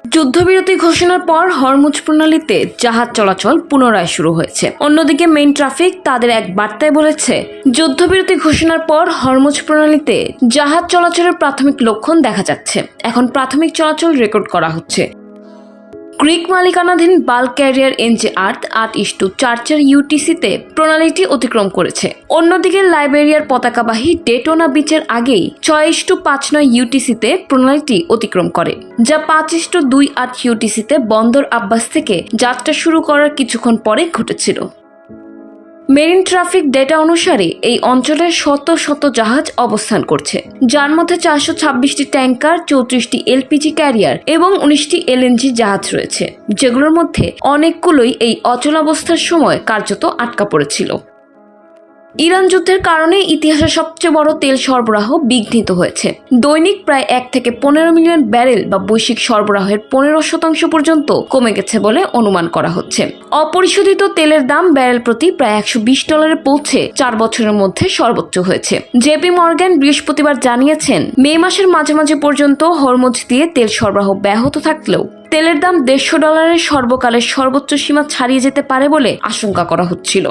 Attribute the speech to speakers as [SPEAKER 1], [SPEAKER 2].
[SPEAKER 1] যুদ্ধবিরতি ঘোষণার পর হরমুজ প্রণালীতে জাহাজ চলাচল পুনরায় শুরু হয়েছে। অন্যদিকে মেইন ট্রাফিক তাদের এক বার্তায় বলেছে, যুদ্ধবিরতি ঘোষণার পর হরমুজ প্রণালীতে জাহাজ চলাচলের প্রাথমিক লক্ষণ দেখা যাচ্ছে। এখন প্রাথমিক চলাচল রেকর্ড করা হচ্ছে। গ্রিক মালিকানাধীন বাল্ক ক্যারিয়ার এনজে আর্থ 8:4 ইউটিসিতে প্রণালীটি অতিক্রম করেছে। অন্যদিকে লাইবেরিয়ার পতাকাবাহী ডেটোনা বিচের আগেই 6:59 ইউটিসিতে প্রণালীটি অতিক্রম করে, যা 5:28 ইউটিসিতে বন্দর আব্বাস থেকে যাত্রা শুরু করার কিছুক্ষণ পরে ঘটেছিল। মেরিন ট্রাফিক ডেটা অনুসারে এই অঞ্চলে শত শত জাহাজ অবস্থান করছে, যার মধ্যে 426টি ট্যাঙ্কার, 34টি এলপিজি ক্যারিয়ার এবং 19টি এলএনজি জাহাজ রয়েছে, যেগুলোর মধ্যে অনেকগুলোই এই অচলাবস্থার সময় কার্যত আটকা পড়েছিল। ইরান যুদ্ধের কারণে ইতিহাসের সবচেয়ে বড় তেল সরবরাহ বিঘ্নিত হয়েছে। দৈনিক প্রায় 1 থেকে 15 মিলিয়ন ব্যারেল বা বৈশ্বিক সরবরাহের 15% পর্যন্ত কমে গেছে বলে অনুমান করা হচ্ছে। অপরিশোধিত তেলের দাম ব্যারেল প্রতি প্রায় $120 পৌঁছে 4 বছরের মধ্যে সর্বোচ্চ হয়েছে। জেপি মর্গান বৃহস্পতিবার জানিয়েছেন, মে মাসের মাঝামাঝি পর্যন্ত হরমুজ দিয়ে তেল সরবরাহ ব্যাহত থাকলেও তেলের দাম $150 সর্বকালের সর্বোচ্চ সীমা ছাড়িয়ে যেতে পারে বলে আশঙ্কা করা হচ্ছিল।